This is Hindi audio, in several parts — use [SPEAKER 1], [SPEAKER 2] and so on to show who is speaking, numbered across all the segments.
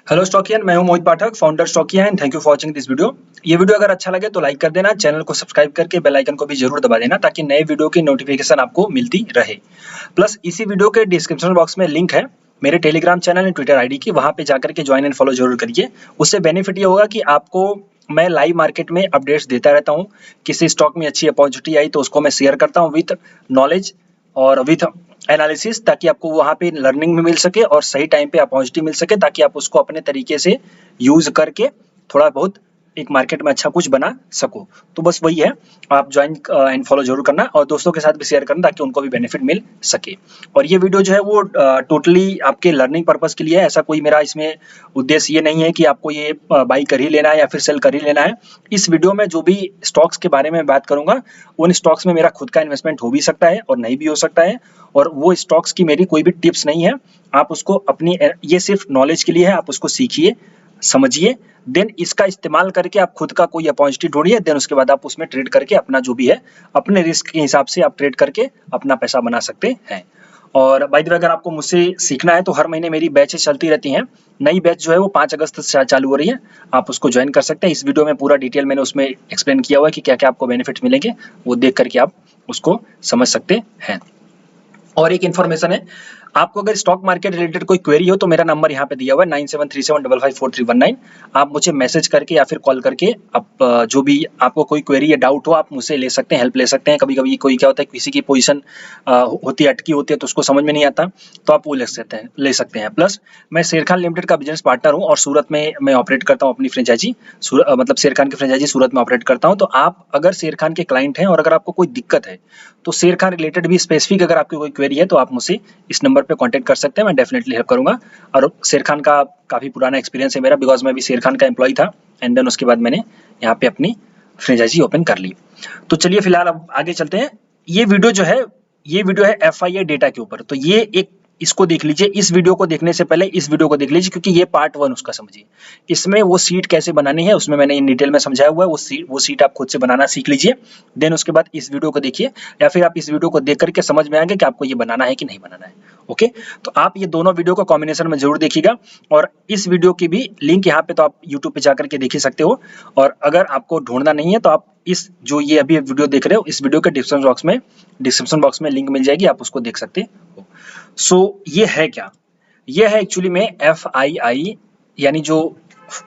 [SPEAKER 1] हेलो स्टॉकियन, मैं हूं Mohit Pathak, founder Stockia and thank you for watching this video. ये वीडियो अगर अच्छा लगे तो लाइक कर देना, चैनल को सब्सक्राइब करके बेल आइकन को भी जरूर दबा देना ताकि नए वीडियो की नोटिफिकेशन आपको मिलती रहे। प्लस इसी वीडियो के डिस्क्रिप्शन बॉक्स में लिंक है मेरे Telegram channel and Twitter ID की, वहां पे जाकर के ज्वाइन एंड फॉलो जरूर करिए। उससे बेनिफिट ये होगा कि आपको मैं लाइव मार्केट में अपडेट्स देता रहता हूँ। किसी स्टॉक में अच्छी अपॉर्चुनिटी आई तो उसको मैं शेयर करता हूँ विथ नॉलेज और विथ एनालिसिस, ताकि आपको वहाँ पे लर्निंग भी मिल सके और सही टाइम पे अपॉर्चुनिटी मिल सके, ताकि आप उसको अपने तरीके से यूज करके थोड़ा बहुत एक मार्केट में अच्छा कुछ बना सको। तो बस वही है, आप ज्वाइन एंड फॉलो जरूर करना और दोस्तों के साथ भी शेयर करना ताकि उनको भी बेनिफिट मिल सके। और ये वीडियो जो है वो टोटली आपके लर्निंग पर्पस के लिए है। ऐसा कोई मेरा इसमें उद्देश्य ये नहीं है कि आपको ये बाई कर ही लेना है या फिर सेल कर ही लेना है। इस वीडियो में जो भी स्टॉक्स के बारे में बात करूंगा, उन स्टॉक्स में मेरा खुद का इन्वेस्टमेंट हो भी सकता है और नहीं भी हो सकता है, और वो स्टॉक्स की मेरी कोई भी टिप्स नहीं है। आप उसको अपनी, ये सिर्फ नॉलेज के लिए है, आप उसको सीखिए, समझिए, देन इसका इस्तेमाल करके आप खुद का कोई अपॉर्चुनिटी ढूंढिए, देन उसके बाद आप उसमें ट्रेड करके अपना जो भी है अपने रिस्क के हिसाब से आप ट्रेड करके अपना पैसा बना सकते हैं। और बाय द वे, अगर आपको मुझसे सीखना है तो हर महीने मेरी बैचेस चलती रहती हैं। नई बैच जो है वो 5 अगस्त से चालू हो रही है, आप उसको ज्वाइन कर सकते हैं। इस वीडियो में पूरा डिटेल मैंने उसमें एक्सप्लेन किया हुआ है कि क्या क्या आपको बेनिफिट मिलेंगे, वो देख करके आप उसको समझ सकते हैं। और एक इन्फॉर्मेशन है, आपको अगर स्टॉक मार्केट रिलेटेड कोई क्वेरी हो तो मेरा नंबर यहाँ पे दिया हुआ है 9737554319। आप मुझे मैसेज करके या फिर कॉल करके आप जो भी आपको कोई क्वेरी या डाउट हो आप मुझसे ले सकते हैं, हेल्प ले सकते हैं। कभी कभी कोई क्या होता है, किसी की पोजीशन होती है, अटकी होती है, तो उसको समझ में नहीं आता, तो आप वो ले सकते हैं। प्लस मैं शेर खान लिमिटेड का बिजनेस पार्टनर हूँ और सूरत में मैं ऑपरेट करता हूँ अपनी फ्रेंचाइजी, मतलब शेर खान की फ्रेंचाइजी सूरत में ऑपरेट करता हूँ। तो आप अगर शेर खान के क्लाइंट हैं और अगर आपको कोई दिक्कत है तो शेर खान रिलेटेड भी स्पेसिफिक अगर आपकी कोई क्वेरी है तो आप मुझसे इस नंबर पे कांटेक्ट कर सकते हैं, मैं डेफिनेटली हेल्प करूंगा। और शेर खान का काफ़ी पुराना एक्सपीरियंस है मेरा, बिकॉज मैं भी शेर खान का एम्प्लॉय था एंड देन उसके बाद मैंने यहाँ पे अपनी फ्रेंचाइजी ओपन कर ली। तो चलिए फिलहाल अब आगे चलते हैं। ये वीडियो जो है, ये वीडियो है FII डेटा के ऊपर, तो ये एक, इसको देख लीजिए। इस वीडियो को देखने से पहले इस वीडियो को देख लीजिए, क्योंकि ये पार्ट 1 उसका समझिए। इसमें वो सीट कैसे बनानी है उसमें मैंने इन डिटेल में समझाया हुआ है। वो सीट आप खुद से बनाना सीख लीजिए, देन उसके बाद इस वीडियो को देखिए, या फिर आप इस वीडियो को देख करके समझ में आएंगे कि आपको ये बनाना है कि नहीं बनाना है। ओके, तो आप ये दोनों वीडियो को कॉम्बिनेशन में जरूर देखिएगा। और इस वीडियो की भी लिंक यहाँ पे तो आप यूट्यूब पे जाकर के देख ही सकते हो, और अगर आपको ढूंढना नहीं है तो आप इस जो ये अभी वीडियो देख रहे हो, इस वीडियो के डिस्क्रिप्शन बॉक्स में लिंक मिल जाएगी, आप उसको देख सकते हो। सो ये है क्या, ये है एक्चुअली में FII, यानी जो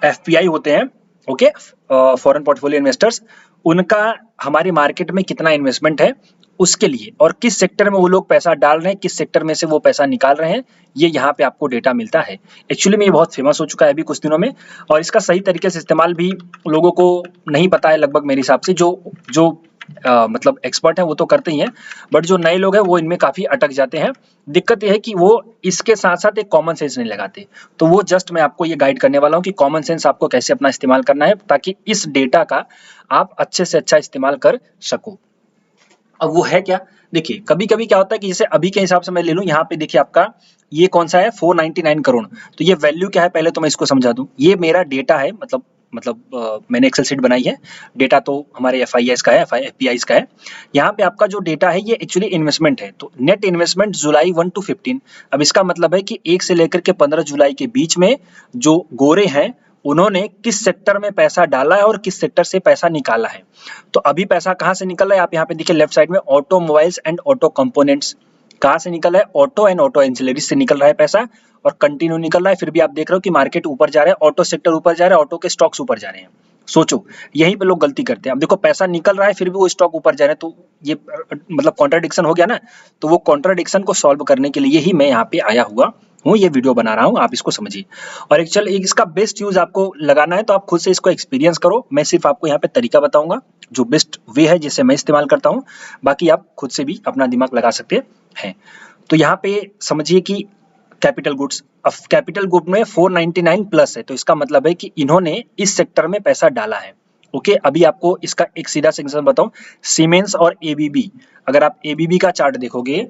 [SPEAKER 1] FPI होते हैं, ओके, फॉरेन पोर्टफोलियो इन्वेस्टर्स, उनका हमारी मार्केट में कितना इन्वेस्टमेंट है उसके लिए, और किस सेक्टर में वो लोग पैसा डाल रहे हैं, किस सेक्टर में से वो पैसा निकाल रहे हैं, ये यहाँ पे आपको डेटा मिलता है। एक्चुअली में ये बहुत फेमस हो चुका है अभी कुछ दिनों में, और इसका सही तरीके से इस्तेमाल भी लोगों को नहीं पता है लगभग मेरे हिसाब से। जो मतलब एक्सपर्ट है वो तो करते ही हैं, बट जो नए लोग हैं वो इनमें काफी अटक जाते हैं। दिक्कत यह है कि वो इसके साथ साथ एक कॉमन सेंस नहीं लगाते। तो वो जस्ट मैं आपको ये गाइड करने वाला हूँ कि कॉमन सेंस आपको कैसे अपना इस्तेमाल करना है, ताकि इस डेटा का आप अच्छे से अच्छा इस्तेमाल कर सको। अब वो है क्या, देखिए कभी कभी क्या होता है कि जैसे अभी के हिसाब से मैं ले लूं, यहाँ पे देखिए आपका ये कौन सा है, 499 करोड़। तो ये वैल्यू क्या है, पहले तो मैं इसको समझा दूं। ये मेरा डेटा है, मतलब मैंने एक्सेल शीट बनाई है। डेटा तो हमारे FIIs का है, FPIs का है। यहाँ पे आपका जो डेटा है ये एक्चुअली इन्वेस्टमेंट है। तो नेट इन्वेस्टमेंट जुलाई 1 to 15। अब इसका मतलब है कि 1 से लेकर के 15 जुलाई के बीच में जो गोरे हैं उन्होंने किस सेक्टर में पैसा डाला है और किस सेक्टर से पैसा निकाला है। तो अभी पैसा कहाँ से निकल रहा है, आप यहाँ पे देखिए लेफ्ट साइड में, ऑटोमोबाइल्स एंड ऑटो कंपोनेंट्स। कहाँ से निकल रहा है, ऑटो एंड ऑटो एंसिलरी से निकल रहा है पैसा, और कंटिन्यू निकल रहा है। फिर भी आप देख रहे हो कि मार्केट ऊपर जा रहा है, ऑटो सेक्टर ऊपर जा रहा है, ऑटो के स्टॉक्स ऊपर जा रहे हैं। सोचो, यहीं पे लोग गलती करते हैं। अब देखो पैसा निकल रहा है फिर भी वो स्टॉक ऊपर जा रहे हैं, तो ये मतलब कॉन्ट्राडिक्शन हो गया ना। तो वो कॉन्ट्राडिक्शन को सॉल्व करने के लिए ही मैं यहाँ पे आया हुआ हूँ, ये वीडियो बना रहा हूँ, आप इसको समझिए। और एक इसका बेस्ट यूज आपको लगाना है तो आप खुद से इसको एक्सपीरियंस करो। मैं सिर्फ आपको यहाँ पे तरीका बताऊंगा जो बेस्ट वे है जिसे मैं इस्तेमाल करता हूँ, बाकी आप खुद से भी अपना दिमाग लगा सकते हैं। तो यहाँ पे समझिए कि कैपिटल गुड्स, अब कैपिटल गुड में 499 प्लस है, तो इसका मतलब है कि इन्होंने इस सेक्टर में पैसा डाला है। ओके, अभी आपको इसका एक सीधा सा एग्जांपल बताऊं, सीमेंस और ABB। अगर आप ABB का चार्ट देखोगे,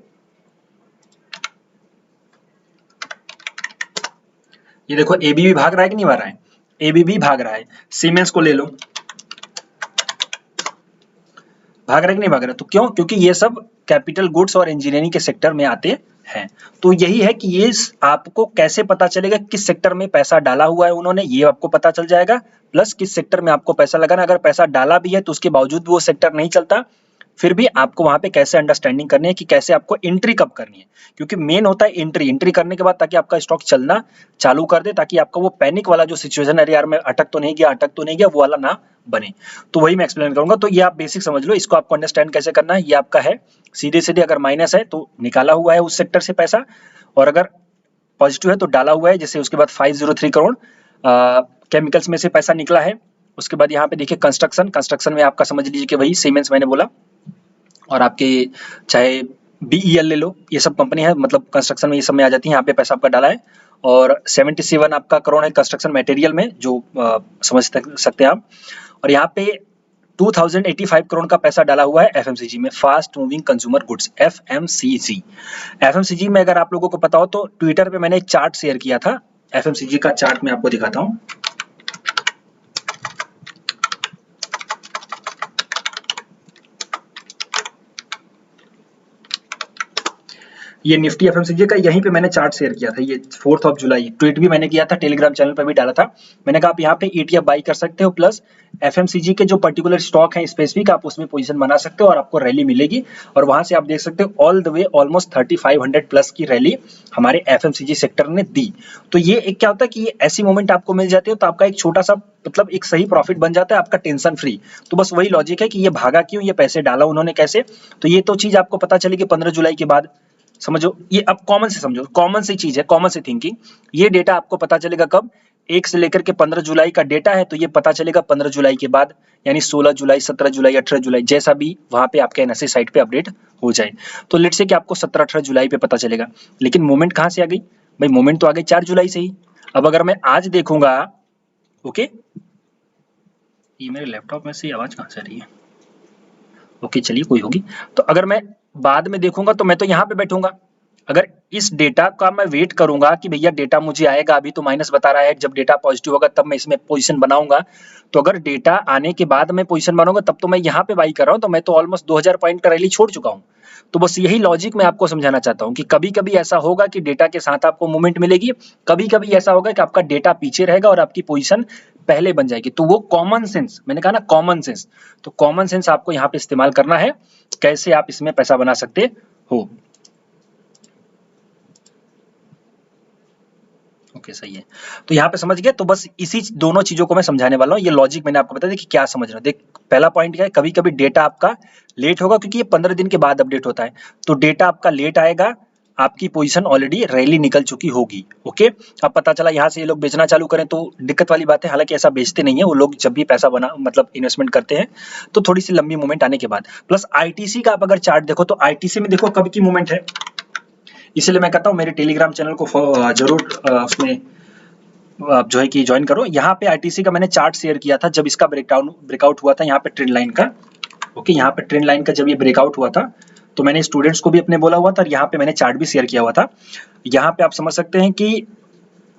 [SPEAKER 1] ये देखो ABB भाग रहा है कि नहीं भाग रहा है, ABB भाग रहा है। सीमेंस को ले लो, भाग रहा है कि नहीं भाग रहा है, तो क्यों, क्योंकि ये सब कैपिटल गुड्स और इंजीनियरिंग के सेक्टर में आते हैं। तो यही है कि ये आपको कैसे पता चलेगा किस सेक्टर में पैसा डाला हुआ है उन्होंने, ये आपको पता चल जाएगा, प्लस किस सेक्टर में आपको पैसा लगाना। अगर पैसा डाला भी है तो उसके बावजूद भी वो सेक्टर नहीं चलता, फिर भी आपको वहां पे कैसे अंडरस्टैंडिंग करनी है कि कैसे आपको एंट्री कब करनी है, क्योंकि मेन होता है एंट्री करने के बाद ताकि आपका स्टॉक चलना चालू कर दे, ताकि आपका वो पैनिक वाला जो सिचुएशन है, अरे यार मैं अटक तो नहीं गया वो वाला ना बने। तो वही मैं एक्सप्लेन करूंगा। तो ये आप बेसिक समझ लो, इसको आपको अंडरस्टैंड कैसे करना है। ये आपका है सीधे अगर माइनस है तो निकाला हुआ है उस सेक्टर से पैसा, और अगर पॉजिटिव है तो डाला हुआ है। जैसे उसके बाद 503 करोड़ केमिकल्स में से पैसा निकला है। उसके बाद यहाँ पे देखिए कंस्ट्रक्शन में आपका समझ लीजिए कि वही सीमेंस मैंने बोला, और आपके चाहे बीईएल ले लो, ये सब कंपनी है, मतलब कंस्ट्रक्शन में ये सब में आ जाती है। यहाँ पे पैसा आपका डाला है, और 77 आपका करोड़ है कंस्ट्रक्शन मटेरियल में, जो समझ सकते हैं आप। और यहाँ पे 2085 करोड़ का पैसा डाला हुआ है एफएमसीजी में, fast moving consumer goods, FMCG. FMCG में अगर आप लोगों को पता हो तो ट्विटर पे मैंने एक चार्ट शेयर किया था, एफएमसीजी का चार्ट मैं आपको दिखाता हूँ। ये निफ्टी एफएमसीजी का यहीं पे मैंने चार्ट शेयर किया था, ये 4 जुलाई ट्वीट भी मैंने किया था, टेलीग्राम चैनल पे भी डाला था। मैंने कहा आप यहाँ पे ईटीएफ बाई कर सकते हो, प्लस एफएमसीजी के जो पर्टिकुलर स्टॉक हैं स्पेसिफिक, आप उसमें पोजीशन बना सकते हो और आपको रैली मिलेगी। और वहां से आप देख सकते हो all the way almost 3500 plus की रैली हमारे एफएमसीजी सेक्टर ने दी। तो ये एक क्या होता है कि ये ऐसी मोमेंट आपको मिल जाती है तो आपका एक छोटा सा मतलब एक सही प्रॉफिट बन जाता है, आपका टेंशन फ्री। तो बस वही लॉजिक है कि ये भागा क्यों, ये पैसे डाला उन्होंने कैसे। तो ये तो चीज आपको पता चली कि 15 जुलाई के बाद, समझो ये अब कॉमन से समझो, कॉमन सी चीज है, कॉमन सी थिंकिंग। ये डेटा आपको पता चलेगा कब, 1 से लेकर के 15 जुलाई का डेटा है, तो ये पता चलेगा 15 जुलाई के बाद, यानी 16 जुलाई, 17 जुलाई, 18 जुलाई, जैसा भी वहां पे आपके एनएसए साइट पे अपडेट हो जाए। तो लेट से कि आपको 17-18 जुलाई पे पता चलेगा। लेकिन मोमेंट कहां से आ गई भाई, मोमेंट तो आ गई 4 जुलाई से ही। अब अगर मैं आज देखूंगा, ओके, ये मेरे लैपटॉप में से आवाज कहां से आ रही है, ओके चलिए कोई होगी। तो अगर मैं बाद में देखूंगा तो मैं तो यहाँ पे बैठूंगा। अगर इस डेटा का मैं वेट करूंगा कि भैया डेटा मुझे आएगा, अभी तो माइनस बता रहा है, जब डेटा पॉजिटिव होगा तब मैं इसमें पोजीशन बनाऊंगा। तो अगर डेटा आने के बाद मैं पोजीशन बनाऊंगा तब तो मैं यहाँ पे बाई कर रहा हूँ, तो मैं तो ऑलमोस्ट 2000 पॉइंट का रैली छोड़ चुका हूँ। तो बस यही लॉजिक मैं आपको समझाना चाहता हूँ कि कभी कभी ऐसा होगा कि डेटा के साथ आपको मूवमेंट मिलेगी, कभी कभी ऐसा होगा कि आपका डेटा पीछे रहेगा और आपकी पोजीशन पहले बन जाएगी। तो वो कॉमन सेंस, मैंने कहा ना कॉमन सेंस, तो कॉमन सेंस आपको यहाँ पे इस्तेमाल करना है, कैसे आप इसमें पैसा बना सकते हो। ओके सही है, तो यहाँ पे समझ गए। तो बस इसी दोनों चीजों को मैं समझाने वाला हूँ, ये लॉजिक मैंने आपको बता दिया कि क्या समझ रहे हो। देख पहला पॉइंट क्या है, कभी कभी डेटा आपका लेट होगा, क्योंकि ये 15 दिन के बाद अपडेट होता है, तो डेटा आपका लेट आएगा, आपकी पोजीशन ऑलरेडी रैली निकल चुकी होगी। ओके, अब पता चला यहाँ से ये लोग बेचना चालू करें तो दिक्कत वाली बात है। हालांकि ऐसा बेचते नहीं है वो लोग, जब भी पैसा बना मतलब इन्वेस्टमेंट करते हैं तो थोड़ी सी लंबी मूवमेंट आने के बाद। प्लस आईटीसी का आप अगर चार्ट देखो तो आईटीसी में देखो कब की मूवमेंट है, इसलिए मैं कहता हूँ मेरे टेलीग्राम चैनल को जरूर उसमें आप जो है कि ज्वाइन करो। यहाँ पे आईटीसी का मैंने चार्ट शेयर किया था जब इसका ब्रेकआउट हुआ था, यहाँ पे ट्रेंड लाइन का। ओके, यहाँ पे ट्रेंड लाइन का जब ये ब्रेकआउट हुआ था तो मैंने स्टूडेंट्स को भी अपने बोला हुआ था, और यहाँ पे मैंने चार्ट भी शेयर किया हुआ था। यहाँ पे आप समझ सकते हैं कि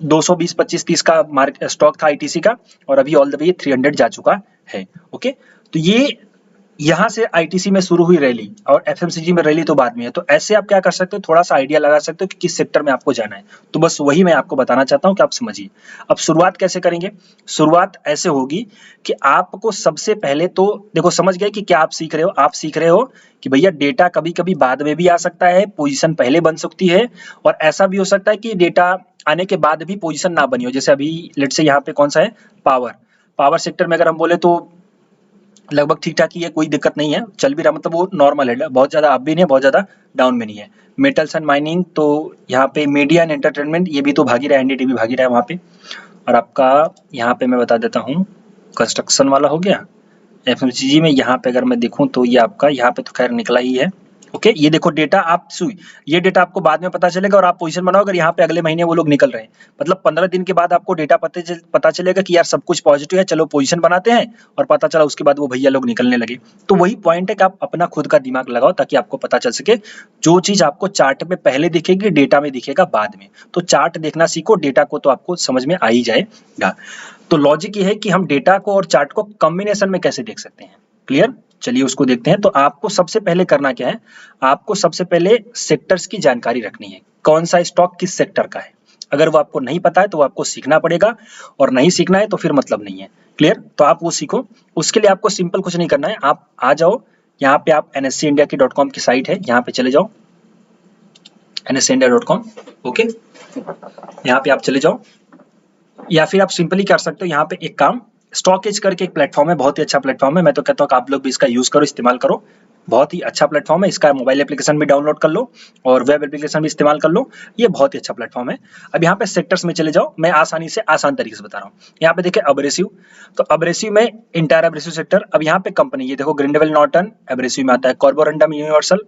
[SPEAKER 1] 220, 25, 30 का मार्केट स्टॉक था आईटीसी का, और अभी ऑल द वे 300 जा चुका है। ओके, तो ये यहाँ से आईटीसी में शुरू हुई रैली, और एफएमसीजी में रैली तो बाद में है। तो ऐसे आप क्या कर सकते हो, थोड़ा सा आइडिया लगा सकते हो कि किस सेक्टर में आपको जाना है। तो बस वही मैं आपको बताना चाहता हूँ कि आप समझिए। अब शुरुआत कैसे करेंगे, शुरुआत ऐसे होगी कि आपको सबसे पहले तो देखो समझ गए कि क्या आप सीख रहे हो। आप सीख रहे हो कि भैया डेटा कभी कभी बाद में भी आ सकता है, पोजीशन पहले बन सकती है, और ऐसा भी हो सकता है कि डेटा आने के बाद भी पोजीशन ना बनी हो। जैसे अभी लेट से यहाँ पे कौन सा है, पावर सेक्टर में अगर हम बोले तो लगभग ठीक ठाक ही है, कोई दिक्कत नहीं है, चल भी रहा, मतलब वो नॉर्मल है, बहुत ज्यादा अप भी नहीं है, बहुत ज्यादा डाउन में नहीं है। मेटल्स एंड माइनिंग, तो यहाँ पे मीडिया एंड एंटरटेनमेंट ये भी तो भागी रहा है, एनडीटीवी भागी रहा है वहाँ पे। और आपका यहाँ पे मैं बता देता हूँ, कंस्ट्रक्शन वाला हो गया। एफएमसीजी में यहाँ पे अगर मैं देखूँ तो ये आपका यहाँ पे तो खैर निकला ही है। ओके, ये देखो डेटा आप ये डेटा आपको बाद में पता चलेगा और आप पोजीशन बनाओ। अगर यहाँ पे अगले महीने वो लोग निकल रहे हैं, मतलब 15 दिन के बाद आपको डेटा पता चलेगा कि यार सब कुछ पॉजिटिव है, चलो पोजीशन बनाते हैं, और पता चला उसके बाद वो भैया लोग निकलने लगे। तो वही पॉइंट है कि आप अपना खुद का दिमाग लगाओ ताकि आपको पता चल सके। जो चीज आपको चार्ट में पहले दिखेगी डेटा में दिखेगा बाद में। तो चार्ट देखना सीखो, डेटा को तो आपको समझ में आ ही जाएगा। तो लॉजिक ये है कि हम डेटा को और चार्ट को कॉम्बिनेशन में कैसे देख सकते हैं। क्लियर? चलिए उसको देखते हैं। तो आपको सबसे पहले करना क्या है, आपको सबसे पहले सेक्टर्स की जानकारी रखनी है, कौन सा स्टॉक किस सेक्टर का है। अगर वो आपको नहीं पता है तो आपको सीखना पड़ेगा, और नहीं सीखना है तो फिर मतलब नहीं है। क्लियर? तो आप वो सीखो। उसके लिए आपको सिंपल कुछ नहीं करना है, आप आ जाओ यहाँ पे, आप nseIndia.com की साइट है, यहाँ पे चले जाओ, nseIndia.com। ओके, यहाँ पे आप चले जाओ, या फिर आप सिंपली कर सकते हो यहाँ पे एक काम, स्टॉक एज करके एक प्लेटफॉर्म है, बहुत ही अच्छा प्लेटफॉर्म है। मैं तो कहता हूँ कि आप लोग भी इसका यूज करो, इस्तेमाल करो, बहुत ही अच्छा प्लेटफॉर्म है। इसका मोबाइल एप्लीकेशन भी डाउनलोड कर लो और वेब एप्लीकेशन भी इस्तेमाल कर लो, ये बहुत ही अच्छा प्लेटफॉर्म है। अब यहाँ पे सेक्टर्स में चले जाओ, मैं आसानी से आसान तरीके से बता रहा हूँ। यहाँ पे देखिए एब्रेसिव, तो एब्रेसिव में इंटायर एब्रेसिव सेक्टर। अब यहाँ पे कंपनी, ये देखो ग्रिंडेवेल नॉर्टन एब्रेसिव में आता है, कार्बोरंडम यूनिवर्सल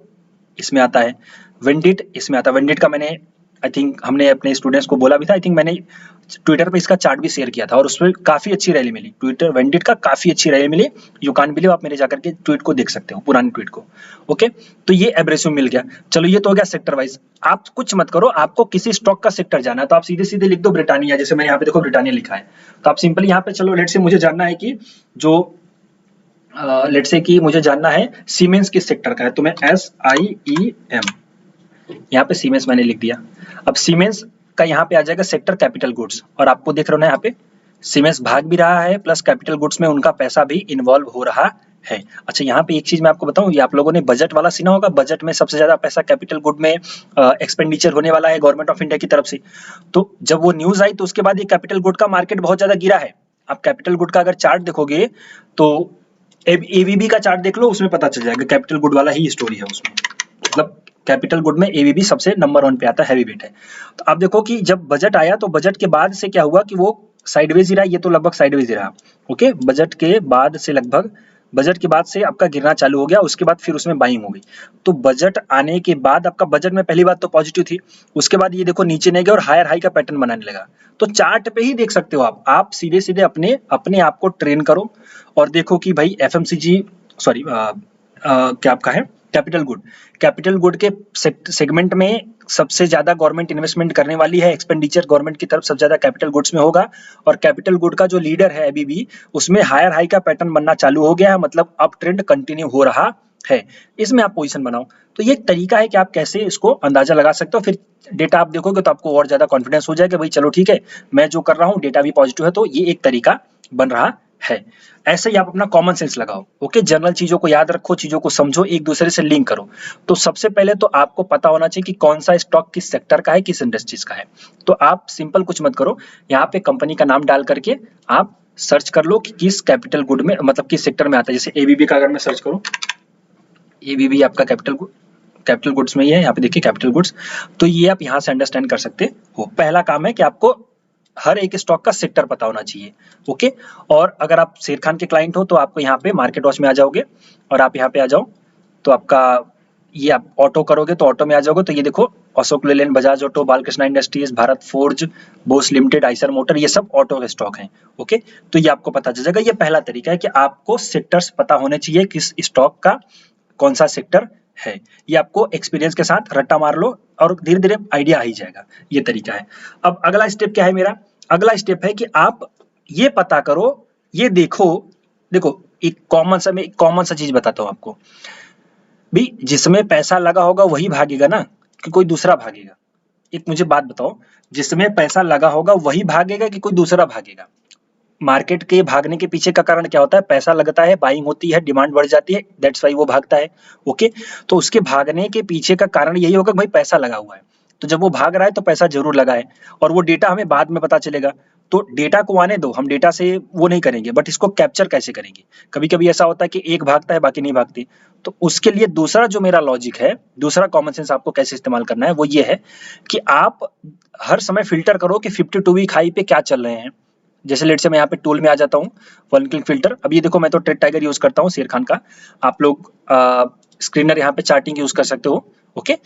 [SPEAKER 1] इसमें आता है, विंडिट इसमें आता है। विंडिट का मैंने आई थिंक हमने अपने स्टूडेंट्स को बोला भी था, आई थिंक मैंने ट्विटर पे इसका चार्ट भी शेयर किया था, और उसमें काफी अच्छी रैली मिली, ट्विटर विंडिट का काफी अच्छी रैली मिली। यू कांट बिलीव, आप मेरे जाकर के ट्वीट को देख सकते हो, पुरानी ट्वीट को। ओके, तो ये एब्रेसिव मिल गया। चलो ये तो हो गया सेक्टर वाइज। आप कुछ मत करो, आपको किसी स्टॉक का सेक्टर जाना है तो आप सीधे सीधे लिख दो ब्रिटानिया, जैसे मैंने यहाँ पे देखो ब्रिटानिया लिखा है। तो आप सिंपली यहाँ पे चलो, लेट से मुझे जानना है कि जो लेट से कि मुझे जानना है सीमेंस किस सेक्टर का है, तो मैं SIEM यहाँ पे सीमेंस मैंने लिख दिया। अब सीमेंस का यहाँ पे आ जाएगा सेक्टर कैपिटल गुड्स, और आपको देख रहे हो ना यहाँ पे सीमेंस भाग भी रहा है, प्लस कैपिटल गुड्स में उनका पैसा भी इन्वॉल्व हो रहा है। अच्छा, यहाँ पे एक चीज मैं आपको बताऊं, ये आप लोगों ने बजट वाला सुना होगा, बजट में सबसे ज्यादा पैसा कैपिटल गुड में एक्सपेंडिचर होने वाला है गवर्नमेंट ऑफ इंडिया की तरफ से। तो जब वो न्यूज आई तो उसके बाद ये कैपिटल गुड का मार्केट बहुत ज्यादा गिरा है। आप कैपिटल गुड का अगर चार्ट देखोगे तो एबीबी का चार्ट देख लो, उसमें पता चल जाएगा, कैपिटल गुड वाला ही स्टोरी है उसमें। मतलब कैपिटल गुड में एबीबी सबसे नंबर 1 पे आता है, हैवी वेट है। तो आप देखो कि जब बजट आया तो बजट के बाद से क्या हुआ कि वो साइडवेज ही रहा, ये तो लगभग साइडवेज ही रहा। ओके, बजट के बाद से लगभग, बजट के बाद से आपका गिरना चालू हो गया, उसके बाद फिर उसमें बाइंग हो गई। तो बजट आने के बाद आपका बजट में पहली बात तो पॉजिटिव थी, उसके बाद ये देखो नीचे नहीं गया और हायर हाई का पैटर्न बनाने लगा। तो चार्ट पे ही देख सकते हो आप सीधे सीधे अपने अपने आप को ट्रेन करो और देखो कि भाई एफएमसीजी, सॉरी क्या आपका है कैपिटल गुड, कैपिटल गुड के सेगमेंट में सबसे ज्यादा गवर्नमेंट इन्वेस्टमेंट करने वाली है, एक्सपेंडिचर गवर्नमेंट की तरफ सबसे ज्यादा कैपिटल गुड्स में होगा, और कैपिटल गुड का जो लीडर है अभी भी, उसमें हायर हाई का पैटर्न बनना चालू हो गया है, मतलब अप ट्रेंड कंटिन्यू हो रहा है। इसमें आप पोजीशन बनाओ। तो ये एक तरीका है कि आप कैसे इसको अंदाजा लगा सकते हो। फिर डेटा आप देखोगे तो आपको और ज्यादा कॉन्फिडेंस हो जाएगा, भाई चलो ठीक है, मैं जो कर रहा हूँ डेटा भी पॉजिटिव है, तो ये एक तरीका बन रहा है। ऐसे ही आप अपना कॉमन सेंस लगाओ। ओके, जनरल चीजों को याद रखो, चीजों को समझो, एक दूसरे से लिंक करो। तो सबसे पहले तो आपको पता होना चाहिए कि कौन सा स्टॉक किस सेक्टर का है, किस इंडस्ट्रीज का है। तो आप सिंपल कुछ मत करो, यहाँ पे कंपनी का नाम डाल करके आप सर्च कर लो कि किस कैपिटल गुड में, मतलब किस सेक्टर में आता है। जैसे एबीबी का अगर मैं सर्च करूं, एबीबी आपका कैपिटल गुड्स में ही है, यहाँ पे देखिए कैपिटल गुड्स। तो ये आप यहाँ से अंडरस्टैंड कर सकते हो। पहला काम है कि आपको हर एक स्टॉक का सेक्टर पता होना चाहिए। ओके, और अगर आप शेर खान के क्लाइंट हो तो आपको यहाँ पे मार्केट वॉच में आ जाओगे, और आप यहाँ पे आ जाओ तो आपका ये आप ऑटो करोगे तो ऑटो में आ जाओगे। तो ये देखो Ashok Leyland, Bajaj auto, Balkrishna industries, Bharat forge, Bose limited, Eicher motor, ये सब ऑटो के स्टॉक हैं। ओके, तो ये आपको पता चल जाएगा। ये पहला तरीका है कि आपको सेक्टर्स पता होने चाहिए, किस स्टॉक का कौन सा सेक्टर है। ये आपको एक्सपीरियंस के साथ रट्टा मार लो और धीरे धीरे आइडिया आ ही जाएगा। ये तरीका है। अब अगला स्टेप क्या है मेरा, अगला स्टेप है कि आप ये पता करो, ये देखो एक कॉमन सा चीज बताता हूं आपको भी, जिसमें पैसा लगा होगा वही भागेगा ना, कि कोई दूसरा भागेगा। एक मुझे बात बताओ, जिसमें पैसा लगा होगा वही भागेगा कि कोई दूसरा भागेगा? मार्केट के भागने के पीछे का कारण क्या होता है, पैसा लगता है, बाइंग होती है, डिमांड बढ़ जाती है, दैट्स वाई वो भागता है। ओके, तो उसके भागने के पीछे का कारण यही होगा कि भाई पैसा लगा हुआ है। तो जब वो भाग रहा है तो पैसा जरूर लगा है, और वो डेटा हमें बाद में पता चलेगा। तो डेटा को आने दो, हम डेटा से वो नहीं करेंगे, बट इसको कैप्चर कैसे करेंगे। कभी कभी ऐसा होता है कि एक भागता है बाकी नहीं भागती। तो उसके लिए दूसरा जो मेरा लॉजिक है, दूसरा कॉमन सेंस आपको कैसे इस्तेमाल करना है, वो ये है कि आप हर समय फिल्टर करो कि 52 वीक हाई पे क्या चल रहे हैं। जैसे लेट से मैं यहाँ पे टूल में आ जाता हूँ, वन क्लिक फिल्टर। अब ये देखो मैं तो ट्रेड टाइगर यूज करता हूँ शेर खान का, आप लोग स्क्रीनर यहाँ पे चार्टिंग यूज कर सकते हो। ओके,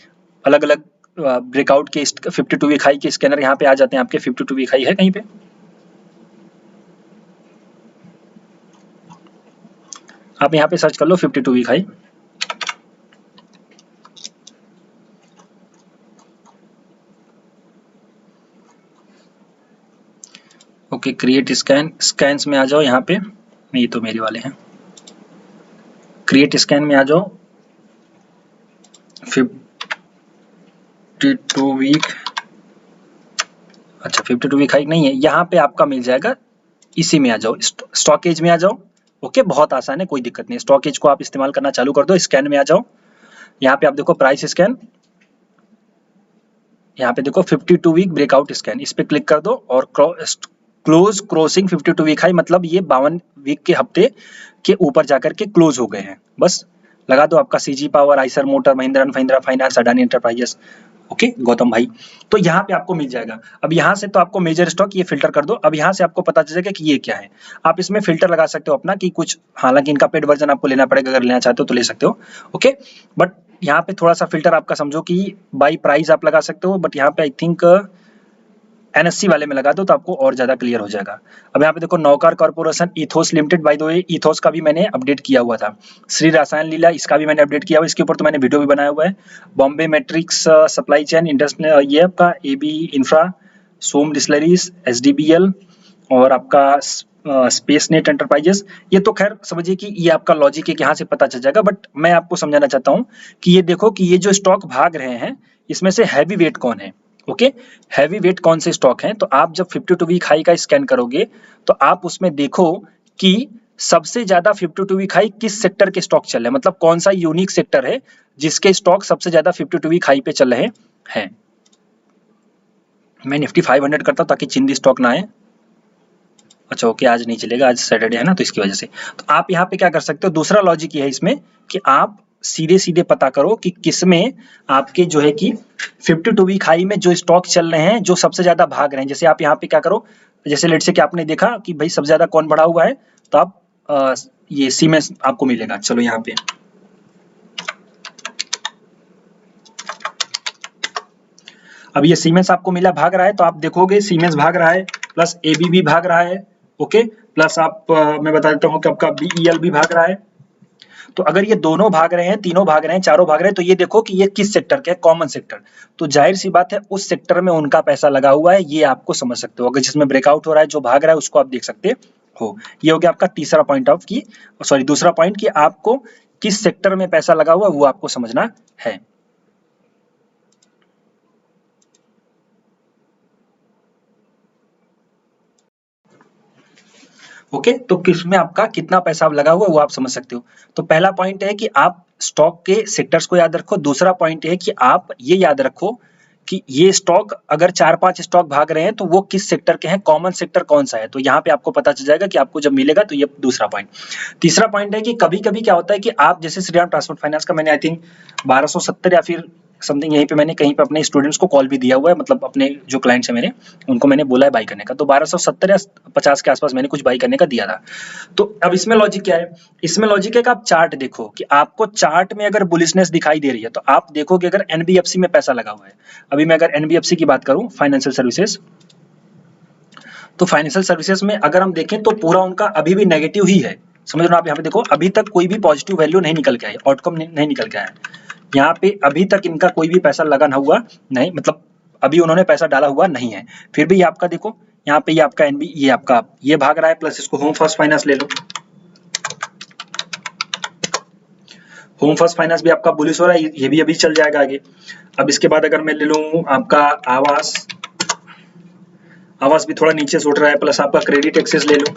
[SPEAKER 1] अलग अलग ब्रेकआउट के 52 वीक हाई के स्कैनर यहाँ पे आ जाते हैं आपके। 52 वीक हाई है कहीं पे, आप यहाँ पे सर्च कर लो 52 week high. Okay, create scan, scans में आ जाओ यहाँ पे, ये तो मेरे वाले हैं। क्रिएट स्कैन में आ जाओ, 52 वीक, अच्छा 52 वीक हाई नहीं है, यहाँ पे आपका मिल जाएगा, इसी में आ जाओ, स्टॉकेज में आ जाओ। ओके, बहुत आसान है, कोई दिक्कत नहीं, स्टॉकेज को आप इस्तेमाल करना चालू कर दो। स्कैन में आ जाओ, यहाँ पे आप देखो प्राइस स्कैन, यहाँ पे देखो 52 वीक ब्रेकआउट स्कैन, इस पे क्लिक कर दो और क्लोज क्रॉसिंग 52 वीक हाई, मतलब ये 52 वीक के हफ्ते के ऊपर जाकर के क्लोज हो गए हैं। बस लगा दो आपका CG power, Eicher motor, Mahindra and Mahindra finance, Adani enterprises. Okay Gautam भाई, तो यहाँ पे आपको मिल जाएगा। अब यहाँ से तो आपको मेजर स्टॉक ये फिल्टर कर दो। अब यहाँ से आपको पता चलेगा कि ये क्या है, आप इसमें फिल्टर लगा सकते हो अपना कि कुछ, हालांकि इनका पेड वर्जन आपको लेना पड़ेगा, अगर लेना चाहते हो तो ले सकते हो। ओके, बट यहाँ पे थोड़ा सा फिल्टर आपका समझो कि बाई प्राइस आप लगा सकते हो, बट यहाँ पे आई थिंक एनएससी वाले में लगा दो तो आपको और ज्यादा क्लियर हो जाएगा। अब यहाँ पे देखो नौकार corporation Ethos limited, by the way Ethos का भी मैंने अपडेट किया हुआ था। श्री रसायन लीला, इसका भी मैंने अपडेट किया हुआ, इसके ऊपर तो मैंने वीडियो भी बनाया हुआ है। Bombay matrix supply chain industrial, ये आपका एबी इंफ्रा, सोम डिस्लरीज, एसडीबीएल और आपका स्पेस नेट एंटरप्राइजेस। ये तो खैर समझिए कि ये आपका लॉजिक है कि यहाँ से पता चल जाएगा, बट मैं आपको समझाना चाहता हूँ कि ये देखो कि ये जो स्टॉक भाग रहे हैं इसमें से हैवी वेट कौन है। ओके, हैवी वेट कौन से स्टॉक हैं, तो आप जब 52 वीक हाई का स्कैन करोगे तो आप उसमें देखो कि सबसे ज्यादा 52 वीक हाई किस सेक्टर के स्टॉक चल रहे हैं, मतलब कौन सा यूनिक सेक्टर है जिसके स्टॉक सबसे ज्यादा 52 वीक हाई पे चल रहे हैं। मैं निफ्टी 500 करता हूं ताकि चिंदी स्टॉक ना आए। अच्छा ओके, आज नहीं चलेगा, आज सैटरडे है ना, तो इसकी वजह से। तो आप यहाँ पे क्या कर सकते हो, दूसरा लॉजिक ये है इसमें कि आप सीधे सीधे पता करो कि किसमें आपके जो है कि 52 वीक हाई में जो स्टॉक चल रहे हैं, जो सबसे ज्यादा भाग रहे हैं। जैसे आप यहाँ पे क्या करो, जैसे लेट से कि आपने देखा कि भाई सबसे ज्यादा कौन बढ़ा हुआ है, तो आप ये सीमेंस आपको मिलेगा। चलो यहाँ पे अब ये सीमेंस आपको मिला, भाग रहा है, तो आप देखोगे सीमेंस भाग रहा है, प्लस एबी भी भाग रहा है। ओके, प्लस आप मैं बता देता हूँ कि आपका बीईएल भी भाग रहा है। तो अगर ये दोनों भाग रहे हैं, तीनों भाग रहे हैं, चारों भाग रहे हैं, तो ये देखो कि ये किस सेक्टर के है, कॉमन सेक्टर। तो जाहिर सी बात है उस सेक्टर में उनका पैसा लगा हुआ है, ये आपको समझ सकते हो। अगर जिसमें ब्रेकआउट हो रहा है, जो भाग रहा है, उसको आप देख सकते हो। ये हो गया आपका तीसरा पॉइंट ऑफ की, सॉरी दूसरा पॉइंट कि आपको किस सेक्टर में पैसा लगा हुआ है वो आपको समझना है। ओके, तो किसमें आपका कितना पैसा लगा हुआ है वो आप समझ सकते हो। तो पहला पॉइंट है कि आप स्टॉक के सेक्टर्स को याद रखो। दूसरा पॉइंट है कि आप ये याद रखो कि ये स्टॉक अगर 4-5 स्टॉक भाग रहे हैं तो वो किस सेक्टर के हैं, कॉमन सेक्टर कौन सा है, तो यहाँ पे आपको पता चल जाएगा कि आपको जब मिलेगा। तो ये दूसरा पॉइंट। तीसरा पॉइंट है कि कभी कभी क्या होता है कि आप जैसे श्रीराम ट्रांसपोर्ट फाइनेंस का मैंने आई थिंक 1270 या फिर समथिंग यहीं पे मैंने कहीं पे अपने स्टूडेंट्स को कॉल भी दिया हुआ है, मतलब अपने जो क्लाइंट्स हैं मेरे, उनको मैंने बोला है बाई करने का। तो 1270 या 50 के आसपास मैंने कुछ बाई करने का दिया था। तो अब इसमें लॉजिक क्या है, इसमें लॉजिक है कि आप चार्ट देखो कि आपको चार्ट में अगर बुलिशनेस दिखाई दे रही है तो आप देखो कि अगर एनबीएफसी में पैसा लगा हुआ है। अभी मैं अगर एनबीएफसी की बात करूं, फाइनेंशियल सर्विसेज, तो फाइनेंशियल सर्विसेज में अगर हम देखें तो पूरा उनका अभी भी नेगेटिव ही है। समझ लो आप, यहाँ पे देखो अभी तक कोई भी पॉजिटिव वैल्यू नहीं निकल के आई, आउटकम नहीं निकल के आया। यहाँ पे अभी तक इनका कोई भी पैसा लगा हुआ नहीं, मतलब अभी उन्होंने पैसा डाला हुआ नहीं है। फिर भी ये आपका देखो, यहाँ पे ये आपका एनबी, ये आपका ये भाग रहा है, प्लस इसको होम फर्स्ट फाइनेंस ले लो, होम फर्स्ट फाइनेंस भी आपका बुलिश हो रहा है, ये भी अभी चल जाएगा आगे। अब इसके बाद अगर मैं ले लूं आपका आवास, आवास भी थोड़ा नीचे से उठ रहा है, प्लस आपका क्रेडिट एक्सेस ले लो,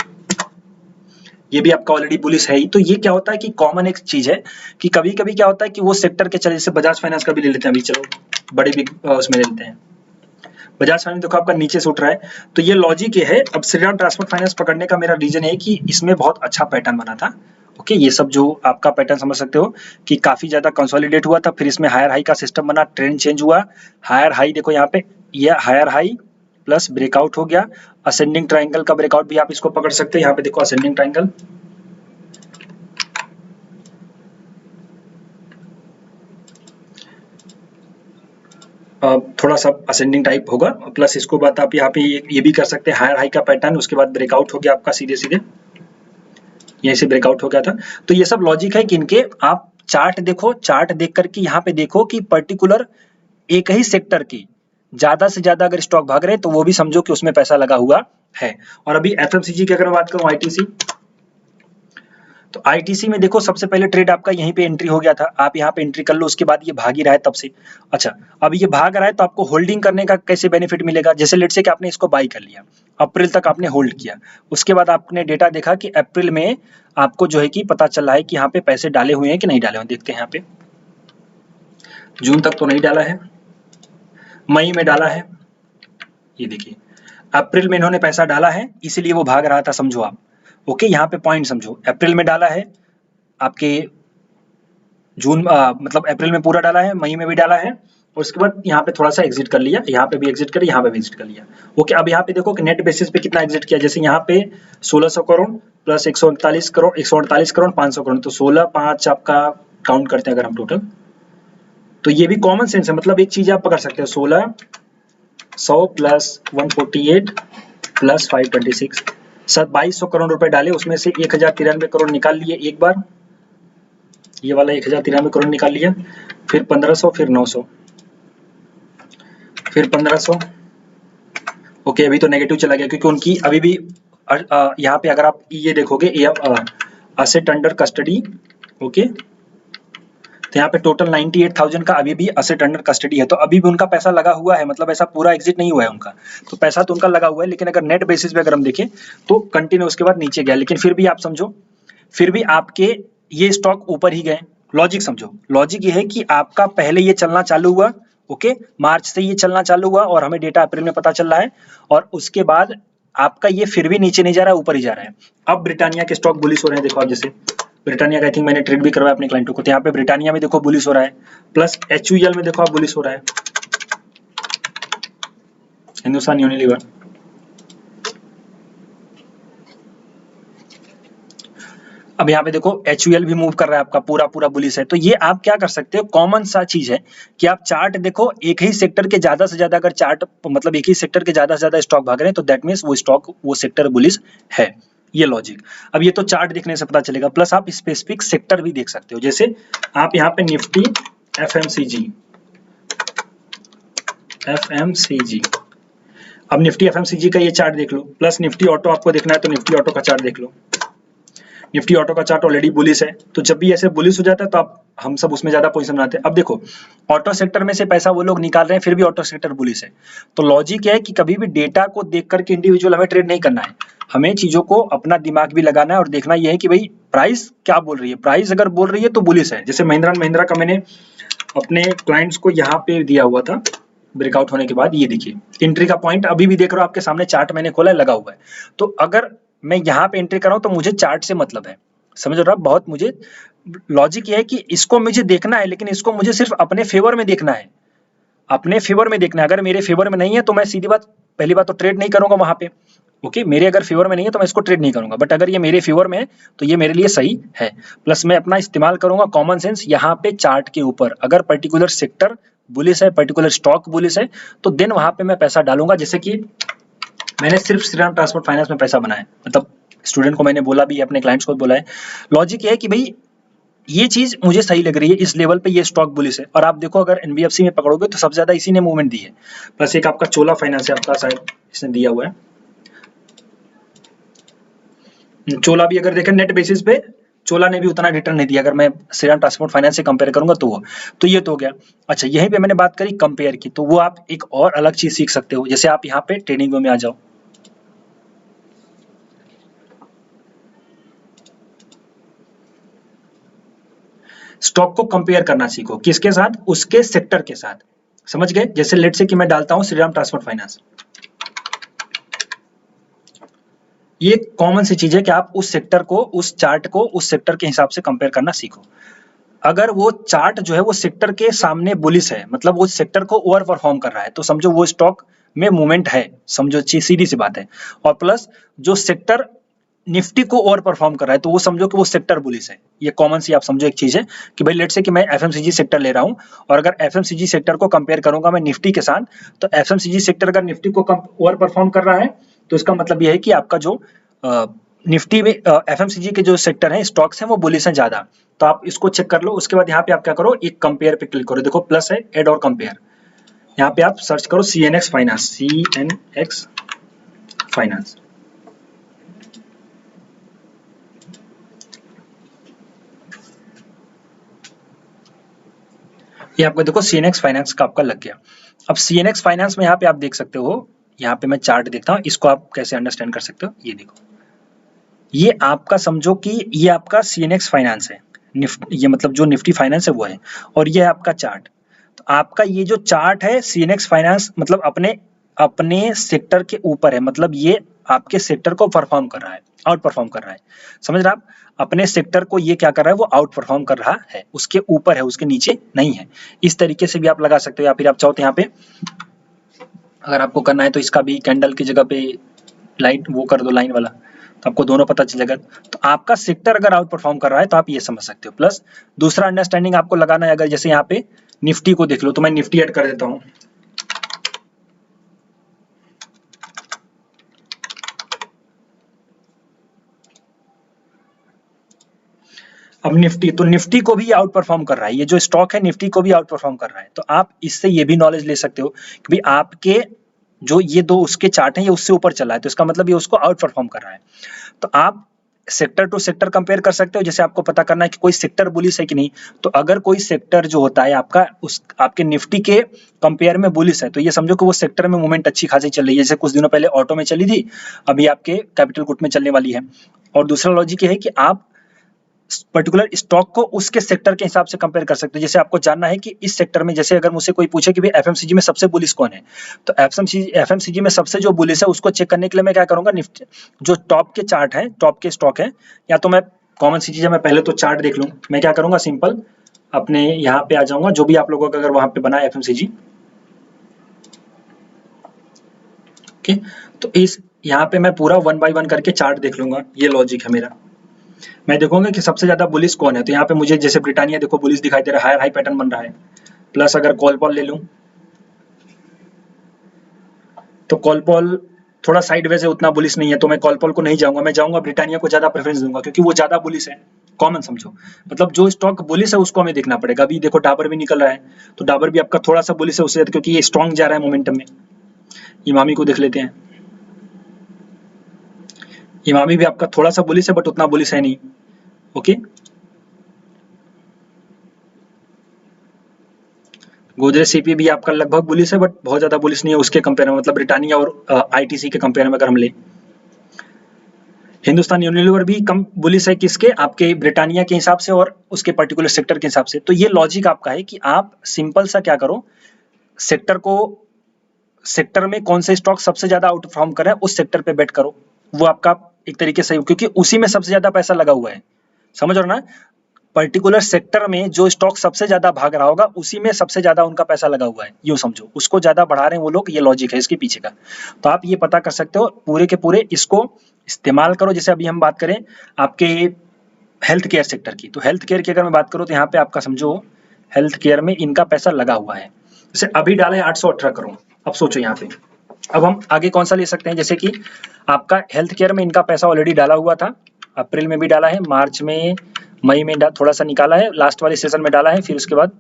[SPEAKER 1] ये भी आपका ऑलरेडी बुलिश है ही। तो ये क्या होता है कि कॉमन एक चीज है कि कभी कभी क्या होता है कि वो सेक्टर के चले, जैसे बजाज फाइनेंस का भी ले लेते हैं, अभी चलो बड़े भी उसमें ले लेते हैं, बजाज फाइनेंस देखो आपका नीचे से उठ रहा है। तो ये लॉजिक ये है। अब श्रीराम ट्रांसपोर्ट फाइनेंस पकड़ने का मेरा रीजन है कि इसमें बहुत अच्छा पैटर्न बना था। ओके, ये सब जो आपका पैटर्न समझ सकते हो कि काफी ज्यादा कंसोलिडेट हुआ था, फिर इसमें हायर हाई का सिस्टम बना, ट्रेंड चेंज हुआ, हायर हाई देखो यहाँ पे, ये हायर हाई प्लस ब्रेकआउट हो गया, असेंडिंग ट्राइंगल का ब्रेकआउट भी आप इसको पकड़ सकते हो। यहाँ पे देखो असेंडिंग ट्राइंगल, थोड़ा सा असेंडिंग टाइप होगा, प्लस इसको बात आप यहाँ पे ये भी कर सकते हैं, हायर हाई का पैटर्न, उसके बाद ब्रेकआउट हो गया आपका सीधे सीधे, यहीं से ब्रेकआउट हो गया था। तो ये सब लॉजिक है कि इनके आप चार्ट देखो, चार्ट देख करके यहाँ पे देखो कि पर्टिकुलर एक ही सेक्टर की ज्यादा से ज्यादा अगर स्टॉक भाग रहे हैं तो वो भी समझो कि उसमें पैसा लगा हुआ है। और अभी एफएमसीजी की अगर मैं बात करूं, आईटीसी, तो आईटीसी में देखो सबसे पहले ट्रेड आपका यहीं पे एंट्री हो गया था, आप यहाँ पे एंट्री कर लो, उसके बाद ये भाग ही रहा है तब से। अच्छा, अब ये भाग रहा है तो आपको होल्डिंग करने का कैसे बेनिफिट मिलेगा, जैसे लेट्स से कि आपने इसको बाई कर लिया, अप्रैल तक आपने होल्ड किया, उसके बाद आपने डेटा देखा कि अप्रैल में आपको जो है कि पता चला है कि यहाँ पे पैसे डाले हुए हैं कि नहीं डाले हुए, देखते हैं यहाँ पे जून तक तो नहीं डाला है, मई में डाला है, ये देखिए अप्रैल में इन्होंने पैसा डाला है इसीलिए वो भाग रहा था, समझो आप। ओके, यहाँ पे पॉइंट समझो, अप्रैल में डाला है आपके, जून मतलब अप्रैल में पूरा डाला है, मई में भी डाला है, और उसके बाद यहाँ पे थोड़ा सा एग्जिट कर लिया, यहाँ पे भी एग्जिट कर, यहाँ पे भी एग्जिट कर लिया। ओके, अब यहाँ पे देखो कि नेट बेसिस पे कितना एग्जिट किया, जैसे यहाँ पे 1600 करोड़ प्लस 148 करोड़ 148 करोड़ 500 करोड़, तो 16 5 आपका काउंट करते हैं अगर हम टोटल, तो ये भी कॉमन सेंस है, मतलब एक चीज आप पकड़ सकते हो, 1600 प्लस 148 प्लस 526, 2200 करोड़ रुपए डाले, उसमें से 1093 करोड़ निकाल लिए एक बार, ये वाला 1093 करोड़ निकाल लिया, फिर 1500, फिर 900, फिर 1500। ओके, अभी तो नेगेटिव चला गया क्योंकि उनकी अभी भी यहाँ पे अगर आप ये देखोगे असेट अंडर कस्टडी, ओके, तो यहाँ पे टोटल 98,000 का अभी भी असेट अंडर कस्टडी है, तो अभी भी उनका पैसा लगा हुआ है, मतलब ऐसा पूरा एग्जिट नहीं हुआ है उनका, तो पैसा तो उनका लगा हुआ है, लेकिन अगर नेट बेसिस पे अगर हम देखें तो कंटिन्यू उसके बाद नीचे गया, लेकिन फिर भी आप समझो, फिर भी आपके ये स्टॉक ऊपर ही गए। लॉजिक समझो, लॉजिक ये है कि आपका पहले ये चलना चालू हुआ, ओके, मार्च से ये चलना चालू हुआ और हमें डेटा अप्रैल में पता चल रहा है, और उसके बाद आपका ये फिर भी नीचे नहीं जा रहा है, ऊपर ही जा रहा है। अब ब्रिटानिया के स्टॉक बुलिश हो रहे हैं, देखो आप, जैसे ब्रिटानिया का आई थिंक मैंने ट्रेड भी करवाया अपने क्लाइंटों को, तो यहाँ पे ब्रिटानिया में देखो बुलिश हो रहा है, प्लस HUL में देखो आप बुलिश हो रहा है, हिंदुस्तान यूनिलीवर। अब यहाँ पे देखो HUL भी मूव कर रहा है, आपका पूरा पूरा बुलिश है, तो ये आप क्या कर सकते हो, कॉमन सा चीज है कि आप चार्ट देखो, एक ही सेक्टर के ज्यादा से ज्यादा अगर चार्ट मतलब एक ही सेक्टर के ज्यादा से ज्यादा स्टॉक भाग रहे हैं तो दैट मीन्स वो स्टॉक वो सेक्टर बुलिश है, ये लॉजिक। अब ये तो चार्ट देखने से पता चलेगा, प्लस आप स्पेसिफिक सेक्टर भी देख सकते हो, जैसे आप यहाँ पे निफ्टी FMCG, अब निफ्टी FMCG का ये चार्ट देख लो, प्लस निफ्टी ऑटो आपको देखना है तो निफ्टी ऑटो का चार्ट देख लो, निफ्टी ऑटो का चार्ट ऑलरेडी बुलिश है, तो जब भी ऐसे बुलिश हो जाता है तो आप हम सब उसमें ज्यादा पोजीशन बनाते हैं। अब देखो ऑटो सेक्टर में से पैसा वो लोग निकाल रहे हैं, फिर भी ऑटो सेक्टर बुलिश है, तो लॉजिक है कि कभी भी डेटा को देख करके इंडिविजुअल हमें ट्रेड नहीं करना है, हमें चीजों को अपना दिमाग भी लगाना है और देखना यह है कि भाई प्राइस क्या बोल रही है, प्राइस अगर बोल रही है तो बुलिश है। जैसे महिंद्रा एंड महिंद्रा का मैंने अपने क्लाइंट्स को यहाँ पे दिया हुआ था, ब्रेकआउट होने के बाद ये देखिए एंट्री का पॉइंट अभी भी देख रहा हूँ आपके सामने, चार्ट मैंने खोला है, लगा हुआ है, तो अगर मैं यहाँ पे एंट्री कर रहा हूँ तो मुझे चार्ट से मतलब है, समझ रहा, बहुत मुझे लॉजिक ये है कि इसको मुझे देखना है, लेकिन इसको मुझे सिर्फ अपने फेवर में देखना है, अपने फेवर में देखना है, अगर मेरे फेवर में नहीं है तो मैं सीधी बात, पहली बात तो ट्रेड नहीं करूंगा वहां पे, ओके, मेरे अगर फेवर में नहीं है तो मैं इसको ट्रेड नहीं करूंगा, बट अगर ये मेरे फेवर में है तो ये मेरे लिए सही है, प्लस मैं अपना इस्तेमाल करूंगा कॉमन सेंस, यहाँ पे चार्ट के ऊपर अगर पर्टिकुलर सेक्टर बुलिश है, पर्टिकुलर स्टॉक बुलिश है, तो देन वहां पे मैं पैसा डालूंगा। जैसे कि मैंने सिर्फ श्रीराम ट्रांसपोर्ट फाइनेंस में पैसा बनाया, मतलब स्टूडेंट को मैंने बोला भी, अपने क्लाइंट्स को बोला है, लॉजिक ये है कि भाई ये चीज मुझे सही लग रही है, इस लेवल पे ये स्टॉक बुलिश है, और आप देखो अगर NBFC में पकड़ोगे तो सबसे ज्यादा इसी ने मूवमेंट दी है, प्लस एक आपका चोला फाइनेंस है, आपका शायद इसने दिया हुआ है, चोला भी अगर देखें नेट बेसिस पे चोला ने भी उतना रिटर्न नहीं दिया, अगर मैं श्रीराम ट्रांसपोर्ट फाइनेंस से कंपेयर करूंगा तो ये तो हो गया। अच्छा, यहीं पे मैंने बात करी कंपेयर की, तो वो आप एक और अलग चीज सीख सकते हो, जैसे आप यहाँ पे ट्रेडिंग में आ जाओ, स्टॉक को कंपेयर करना सीखो, किसके साथ, उसके सेक्टर के साथ, समझ गए। जैसे लेट से कि मैं डालता हूं श्रीराम ट्रांसपोर्ट फाइनेंस, ये कॉमन सी चीज है कि आप उस सेक्टर को, उस चार्ट को उस सेक्टर के हिसाब से कंपेयर करना सीखो। अगर वो चार्ट जो है वो सेक्टर के सामने बुलिश है, मतलब वो सेक्टर को ओवर परफॉर्म कर रहा है, तो समझो वो स्टॉक में मूवमेंट है, समझो, सीधी सी बात है। और प्लस जो सेक्टर निफ्टी को ओवर परफॉर्म कर रहा है, तो वो समझो कि वो सेक्टर बुलिश है। ये कॉमन सी आप समझो एक चीज है कि भाई लेट से कि मैं FMCG सेक्टर ले रहा हूं, और अगर FMCG सेक्टर को कंपेयर करूंगा मैं निफ्टी के साथ, तो FMCG सेक्टर अगर निफ्टी को ओवर परफॉर्म कर रहा है तो इसका मतलब यह है कि आपका जो निफ्टी में FMCG के जो सेक्टर है, स्टॉक्स हैं, वो बुलिश हैं ज्यादा। तो आप इसको चेक कर लो, उसके बाद यहाँ पे आप क्या करो, एक कंपेयर पे क्लिक करो, देखो प्लस है, एड और कंपेयर, यहाँ पे आप सर्च करो CNX फाइनेंस, CNX फाइनेंस, ये आपको देखो सीएनएक्स फाइनेंस का आपका लग गया। अब सीएनएक्स फाइनेंस में यहाँ पे आप देख सकते हो, यहाँ पे मैं चार्ट देखता हूँ, इसको आप कैसे अंडरस्टैंड कर सकते हो। ये देखो, ये आपका समझो कि ये आपका सीएनएक्स फाइनेंस है, ये मतलब जो निफ्टी फाइनेंस है वो है, और ये है आपका चार्ट। तो आपका ये जो चार्ट है सीएनएक्स फाइनेंस मतलब अपने अपने सेक्टर के ऊपर है, मतलब ये आपके सेक्टर को परफॉर्म कर रहा है, आउट परफॉर्म कर रहा है। समझ रहे आप, अपने सेक्टर को ये क्या कर रहा है, वो आउट परफॉर्म कर रहा है, उसके ऊपर है, उसके नीचे नहीं है। इस तरीके से भी आप लगा सकते हो, या फिर आप चाहो तो यहाँ पे अगर आपको करना है तो इसका भी कैंडल की जगह पे लाइट वो कर दो, लाइन वाला, तो आपको दोनों पता चल जाएगा। तो आपका सेक्टर अगर आउट परफॉर्म कर रहा है तो आप ये समझ सकते हो। प्लस दूसरा अंडरस्टैंडिंग आपको लगाना है, अगर जैसे यहाँ पे निफ्टी को देख लो, तो मैं निफ्टी ऐड कर देता हूँ। अब निफ्टी, तो निफ्टी को भी आउट परफॉर्म कर रहा है, ये जो स्टॉक है निफ्टी को भी आउट परफॉर्म कर रहा है। तो आप इससे ये भी नॉलेज ले सकते हो कि भाई आपके जो ये दो उसके चार्ट हैं ये उससे ऊपर चला है, तो इसका मतलब ये उसको आउट परफॉर्म कर रहा है। तो आप सेक्टर टू सेक्टर कंपेयर कर सकते हो, जैसे आपको पता करना है कि कोई सेक्टर बुलिश है कि नहीं। तो अगर कोई सेक्टर जो होता है आपका उस आपके निफ्टी के कंपेयर में बुलिश है, तो ये समझो कि वो सेक्टर में मूवमेंट अच्छी खासी चल रही है। जैसे कुछ दिनों पहले ऑटो में चली थी, अभी आपके कैपिटल गुड में चलने वाली है। और दूसरा लॉजिक ये है कि आप पर्टिकुलर स्टॉक को उसके सेक्टर के हिसाब से कंपेयर कर सकते हो। जैसे आपको जानना है कि इस सेक्टर में, जैसे अगर मुझसे कोई पूछे कि भाई एफएमसीजी में सबसे बुलिश कौन है, तो एफएमसीजी में सबसे जो बुलिश है उसको चेक करने के लिए मैं क्या करूंगा, निफ्टी जो टॉप के चार्ट है, टॉप के स्टॉक है, या तो मैं कॉमन सी चीज है, मैं पहले तो चार्ट देख लूं। मैं क्या करूंगा, सिंपल अपने यहाँ पे आ जाऊंगा, जो भी आप लोगों का अगर वहां पे बना है एफएमसीजी, ओके। तो इस यहाँ पे मैं पूरा 1 बाय 1 करके चार्ट देख लूंगा, ये लॉजिक है मेरा। मैं देखूंगा कि सबसे ज्यादा बुलिश कौन है, तो यहाँ पे मुझे जैसे ब्रिटानिया देखो बुलिश दिखाई दे रहा है, हायर हाई पैटर्न बन रहा है। प्लस अगर कॉलपॉल ले लूं, तो कॉलपॉल थोड़ा साइडवेज है, उतना बुलिश नहीं है, तो मैं कॉलपॉल को नहीं जाऊंगा, मैं जाऊंगा ब्रिटानिया को ज्यादा प्रेफरेंस दूंगा, क्योंकि वो ज्यादा बुलिश है। कॉमन समझो, मतलब जो स्टॉक बुलिश है उसको हमें देखना पड़ेगा। अभी देखो डाबर भी निकल रहा है, तो डाबर भी आपका थोड़ा सा बुलिश है उससे, क्योंकि ये स्ट्रॉन्ग जा रहा है मोमेंटम में। इमामी को देख लेते हैं, इमामी भी आपका थोड़ा सा बुलिश है, बट उतना बुलिश है नहीं, ओके। गोदरेज सीपी भी आपका लगभग बुलिश है, बट बहुत ज्यादा बुलिश नहीं है उसके कंपेयर में, मतलब ब्रिटानिया और आईटीसी के कंपेयर में अगर हम ले। हिंदुस्तान यूनिलीवर भी कम बुलिश है, किसके, आपके ब्रिटानिया के हिसाब से और उसके पर्टिकुलर सेक्टर के हिसाब से। तो ये लॉजिक आपका है कि आप सिंपल सा क्या करो, सेक्टर को, सेक्टर में कौन से स्टॉक सबसे ज्यादा आउट परफॉर्म कर रहा है उस सेक्टर पे बेट करो, वो आपका एक तरीके से, क्योंकि उसी में सबसे ज्यादा पैसा लगा हुआ है। समझ रहे हो ना, पर्टिकुलर सेक्टर में जो स्टॉक सबसे ज्यादा भाग रहा होगा उसी में सबसे ज्यादा उनका पैसा लगा हुआ है, यूं समझो, उसको ज्यादा बढ़ा रहे हैं वो लोग, ये लॉजिक है इसके पीछे का। तो आप ये पता कर सकते हो पूरे के पूरे, इसको इस्तेमाल करो। जैसे अभी हम बात करें आपके हेल्थ केयर सेक्टर की, तो हेल्थ केयर की अगर मैं बात करूं तो यहाँ पे आपका समझो हेल्थ केयर में इनका पैसा लगा हुआ है, जैसे अभी डाला है 818 करोड़। अब सोचो यहाँ पे, अब हम आगे कौन सा ले सकते हैं, जैसे कि आपका हेल्थ केयर में इनका पैसा ऑलरेडी डाला हुआ था, अप्रैल में भी डाला है, मार्च में, मई में थोड़ा सा निकाला है, लास्ट वाले सेशन में डाला है, फिर उसके बाद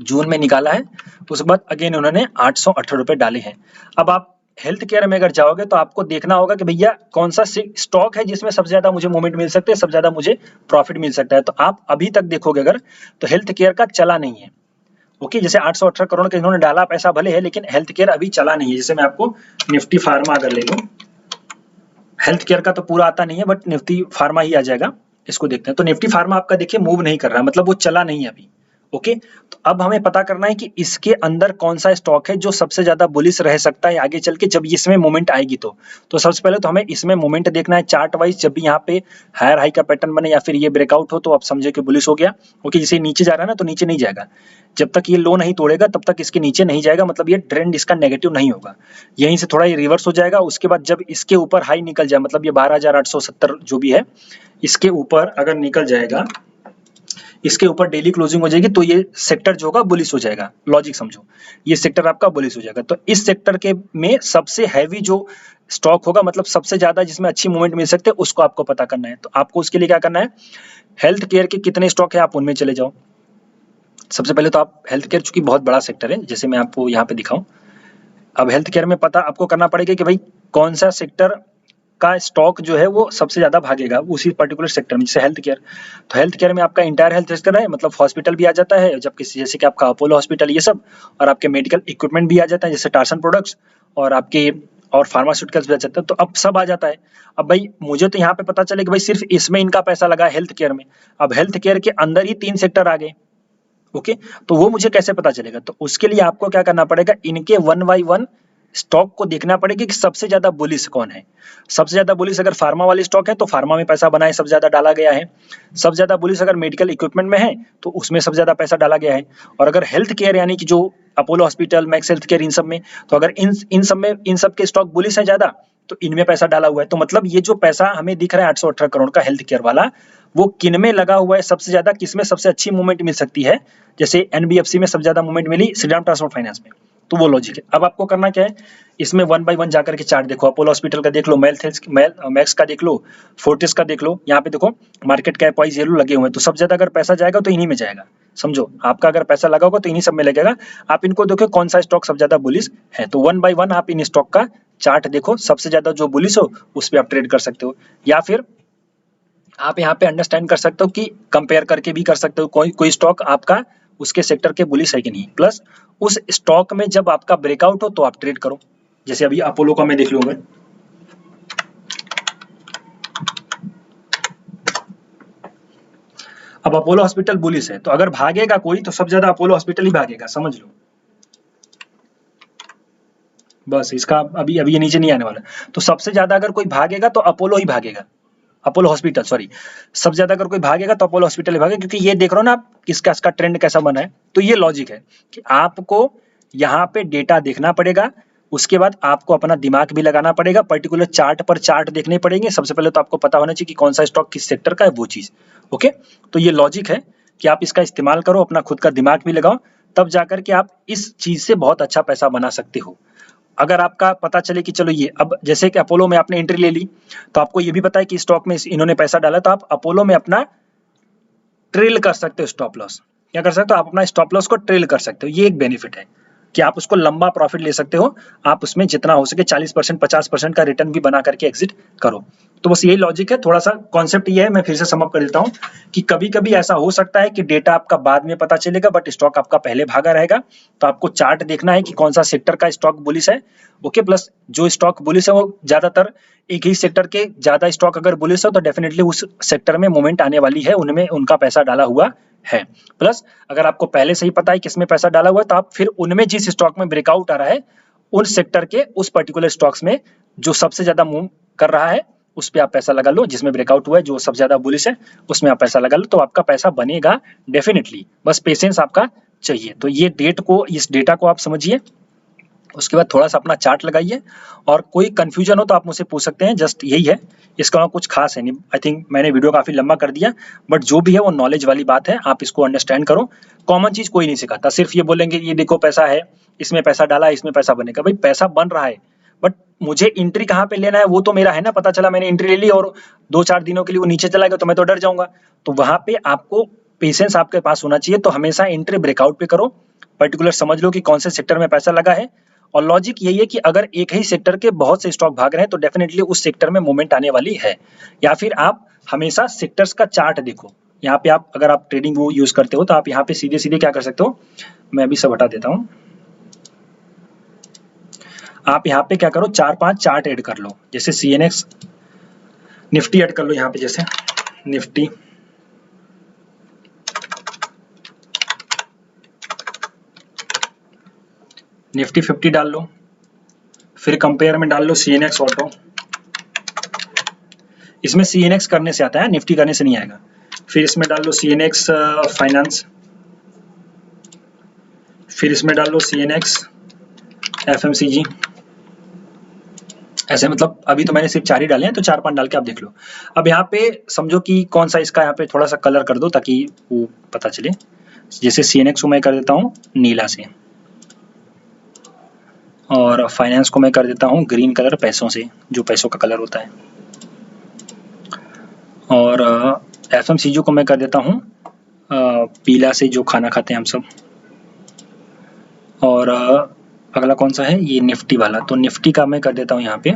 [SPEAKER 1] जून में निकाला है, उसके बाद अगेन उन्होंने 818 रुपए डाले हैं। अब आप हेल्थ केयर में अगर जाओगे तो आपको देखना होगा कि भैया कौन सा स्टॉक है जिसमें सबसे ज्यादा मुझे मूवमेंट मिल सकते हैं, सबसे ज्यादा मुझे प्रॉफिट मिल सकता है। तो आप अभी तक देखोगे अगर, तो हेल्थ केयर का चला नहीं है, ओके। जैसे 818 करोड़ का इन्होंने डाला पैसा भले है, लेकिन हेल्थ केयर अभी चला नहीं है। जैसे मैं आपको निफ्टी फार्मा अगर ले लूं, हेल्थ केयर का तो पूरा आता नहीं है, बट निफ्टी फार्मा ही आ जाएगा, इसको देखते हैं। तो निफ्टी फार्मा आपका देखिए मूव नहीं कर रहा है, मतलब वो चला नहीं है अभी, ओके। तो अब हमें पता करना है कि इसके अंदर कौन सा स्टॉक है जो सबसे ज्यादा बुलिश रह सकता है आगे चल के, जब इसमें मोमेंट आएगी। तो सबसे पहले तो हमें इसमें मोमेंट देखना है चार्ट वाइज, जब भी यहाँ पे हायर हाई का पैटर्न बने या फिर ये ब्रेकआउट हो, तो आप समझे कि बुलिश हो गया, ओके। जैसे नीचे जा रहा है ना, तो नीचे नहीं जाएगा, जब तक ये लो नहीं तोड़ेगा तब तक इसके नीचे नहीं जाएगा, मतलब ये ट्रेंड इसका नेगेटिव नहीं होगा। यहीं से थोड़ा ये रिवर्स हो जाएगा, उसके बाद जब इसके ऊपर हाई निकल जाए, मतलब ये 12,870 जो भी है, इसके ऊपर अगर निकल जाएगा, इसके ऊपर डेली क्लोजिंग हो जाएगी, तो ये सेक्टर जो होगा बुलिश हो जाएगा। लॉजिक समझो, ये सेक्टर आपका बुलिश हो जाएगा। तो इस सेक्टर के में सबसे हैवी जो स्टॉक होगा, मतलब सबसे ज्यादा जिसमें अच्छी मूवमेंट मिल सकते हैं, उसको आपको पता करना है। तो आपको उसके लिए क्या करना है, हेल्थ केयर के कितने स्टॉक है आप उनमें चले जाओ। सबसे पहले तो आप हेल्थ केयर, चूंकि बहुत बड़ा सेक्टर है, जैसे मैं आपको यहाँ पे दिखाऊं, अब हेल्थ केयर में पता आपको करना पड़ेगा कि भाई कौन सा सेक्टर का स्टॉक जो है वो सबसे ज़्यादा भागेगा उसी पर्टिकुलर सेक्टर में, जैसे हेल्थ केयर। तो हेल्थ केयर में आपका इंटायर हेल्थ सेक्टर है, मतलब हॉस्पिटल भी आ जाता है, जबकि जैसे कि आपका अपोलो हॉस्पिटल ये सब, और आपके मेडिकल इक्विपमेंट भी आ जाता है जैसे टार्सन प्रोडक्ट्स, और आपके और फार्मास्यूटिकल्स भी आ जाता है, तो अब सब आ जाता है। अब भाई मुझे तो यहाँ पे पता चले कि भाई सिर्फ इसमें इनका पैसा लगा हेल्थ केयर में, अब हेल्थ केयर के अंदर ही 3 सेक्टर आ गए। ओके, तो वो मुझे कैसे पता चलेगा? तो उसके लिए आपको क्या करना पड़ेगा, इनके 1 बाय 1 स्टॉक को देखना पड़ेगा कि सबसे ज्यादा बुलिश कौन है। सबसे ज्यादा बुलिश अगर फार्मा वाली स्टॉक है तो फार्मा में पैसा बनाए, सबसे ज्यादा डाला गया है। सबसे ज्यादा बुलिश अगर मेडिकल इक्विपमेंट में है तो उसमें सबसे ज्यादा पैसा डाला गया है। और अगर हेल्थ केयर यानी कि जो Apollo hospital, Max health care, इन सब में, तो अगर इन सब के स्टॉक बुलिश है ज्यादा तो इनमें पैसा डाला हुआ है। तो मतलब ये जो पैसा हमें दिख रहा है 818 करोड़ का हेल्थ केयर वाला, वो किन में लगा हुआ है सबसे ज्यादा, किसमें सबसे अच्छी मूवमेंट मिल सकती है? जैसे एनबीएफसी में सबसे ज्यादा मूवमेंट मिली श्रीराम ट्रांसपोर्ट फाइनेंस में, तो वो लॉजिक है। अब आपको करना क्या है, इसमें 1 बाय 1 जाकर के चार्ट देखो, अपोलो हॉस्पिटल का देख लो, मैक्स का देख लो, फोर्टिस का देख लो। यहाँ पे देखो मार्केट कैप वाइज येलो लगे हुए हैं, तो सबसे ज्यादा अगर पैसा जाएगा तो इन्हीं में जाएगा। समझो, आपका अगर पैसा लगा होगा तो इन्हीं सब में लगेगा। आप इनको देखो कौन सा स्टॉक सबसे ज्यादा बुलिश है, तो 1 बाय 1 आप इन स्टॉक का चार्ट देखो, सबसे ज्यादा जो बुलिश हो उस पर आप ट्रेड कर सकते हो। या फिर आप यहाँ पे अंडरस्टैंड कर सकते हो कि कंपेयर करके भी कर सकते हो, कोई स्टॉक आपका उसके सेक्टर के बुलिश है कि नहीं, प्लस उस स्टॉक में जब आपका ब्रेकआउट हो तो आप ट्रेड करो। जैसे अभी अपोलो का मैं देख लूंगा, अब अपोलो हॉस्पिटल बुलिश है, तो अगर भागेगा कोई तो सबसे ज्यादा अपोलो हॉस्पिटल ही भागेगा, समझ लो। बस इसका अभी अभी ये नीचे नहीं आने वाला, तो सबसे ज्यादा अगर कोई भागेगा तो अपोलो ही भागेगा, अपोलो हॉस्पिटल, सॉरी। सबसे ज्यादा अगर कोई भागेगा तो अपोलो हॉस्पिटल ही भागेगा, क्योंकि ये देख रहे हो ना आप किसका इसका ट्रेंड कैसा बना है। तो ये लॉजिक है कि आपको यहाँ पे डेटा देखना पड़ेगा, उसके बाद आपको अपना दिमाग भी लगाना पड़ेगा, पर्टिकुलर चार्ट पर चार्ट देखने पड़ेंगे। सबसे पहले तो आपको पता होना चाहिए कि कौन सा स्टॉक किस सेक्टर का है, वो चीज। ओके, तो ये लॉजिक है कि आप इसका इस्तेमाल करो, अपना खुद का दिमाग भी लगाओ, तब जाकर के आप इस चीज से बहुत अच्छा पैसा बना सकते हो। अगर आपका पता चले कि चलो ये, अब जैसे कि अपोलो में आपने एंट्री ले ली, तो आपको ये भी पता है कि स्टॉक में इन्होंने पैसा डाला, तो आप अपोलो में अपना ट्रेल कर सकते हो स्टॉप लॉस। क्या कर सकते हो? आप अपना स्टॉप लॉस को ट्रेल कर सकते हो। ये एक बेनिफिट है कि आप उसको लंबा प्रॉफिट ले सकते हो, आप उसमें जितना हो सके 40% 50% का रिटर्न भी बना करके एग्जिट करो। तो बस यही लॉजिक है, थोड़ा सा कॉन्सेप्ट ये है, मैं फिर से समअप कर देता हूँ कि कभी कभी ऐसा हो सकता है कि डेटा आपका बाद में पता चलेगा बट स्टॉक आपका पहले भागा रहेगा। तो आपको चार्ट देखना है कि कौन सा सेक्टर का स्टॉक बुलिश है। ओके, प्लस जो स्टॉक बुलिश है वो ज्यादातर एक ही सेक्टर के ज्यादा स्टॉक अगर बुलिश हो तो डेफिनेटली उस सेक्टर में मूवमेंट आने वाली है, उनमें उनका पैसा डाला हुआ है। प्लस अगर आपको पहले से ही पता है किसमें पैसा डाला हुआ है, तो आप फिर उनमें जिस स्टॉक में ब्रेकआउट आ रहा है, उन सेक्टर के उस पर्टिकुलर स्टॉक्स में जो सबसे ज्यादा मूव कर रहा है उस पे आप पैसा लगा लो, जिसमें ब्रेकआउट हुआ है जो सबसे ज्यादा बुलिश है उसमें आप पैसा लगा लो, तो आपका पैसा बनेगा डेफिनेटली। बस पेशेंस आपका चाहिए। तो ये इस डेटा को आप समझिए, उसके बाद थोड़ा सा अपना चार्ट लगाइए, और कोई कंफ्यूजन हो तो आप मुझसे पूछ सकते हैं। जस्ट यही है, इसका कुछ खास है नहीं। आई थिंक मैंने वीडियो काफी लंबा कर दिया, बट जो भी है वो नॉलेज वाली बात है, आप इसको अंडरस्टैंड करो। कॉमन चीज कोई नहीं सिखाता, सिर्फ ये बोलेंगे ये देखो पैसा है, इसमें पैसा डाला है, इसमें पैसा बनेगा। भाई पैसा बन रहा है, बट मुझे एंट्री कहाँ पे लेना है वो तो मेरा है ना। पता चला मैंने एंट्री ले ली और 2-4 दिनों के लिए वो नीचे चला गया तो मैं तो डर जाऊंगा। तो वहां पे आपको पेशेंस आपके पास होना चाहिए। तो हमेशा एंट्री ब्रेकआउट पे करो, पर्टिकुलर समझ लो कि कौन से सेक्टर में पैसा लगा है। और लॉजिक यही है कि अगर एक ही सेक्टर के बहुत से स्टॉक भाग रहे हैं तो डेफिनेटली उस सेक्टर में मूवमेंट आने वाली है। या फिर आप हमेशा सेक्टर्स का चार्ट देखो। यहाँ पे आप अगर आप ट्रेडिंग वो यूज करते हो तो आप यहाँ पे सीधे सीधे क्या कर सकते हो, मैं अभी सब हटा देता हूँ। आप यहाँ पे क्या करो, 4-5 चार्ट ऐड कर लो। जैसे CNX निफ्टी ऐड कर लो यहाँ पे, जैसे निफ्टी, निफ्टी 50 डाल लो, फिर कंपेयर में डाल लो CNX ऑटो। इसमें CNX करने से आता है, निफ्टी करने से नहीं आएगा। फिर इसमें डाल लो CNX फाइनेंस, फिर इसमें डाल लो CNX FMCG। ऐसे मतलब अभी तो मैंने सिर्फ 4 ही डाले हैं, तो 4-5 डाल के आप देख लो। अब यहाँ पे समझो कि कौन सा इसका, यहाँ पे थोड़ा सा कलर कर दो ताकि वो पता चले। जैसे CNX को मैं कर देता हूँ नीला से, और फाइनेंस को मैं कर देता हूँ ग्रीन कलर, पैसों से, जो पैसों का कलर होता है। और FMCG को मैं कर देता हूँ पीला से, जो खाना खाते हैं हम सब। और अगला कौन सा है, ये निफ्टी वाला, तो निफ्टी का मैं कर देता हूँ यहाँ पे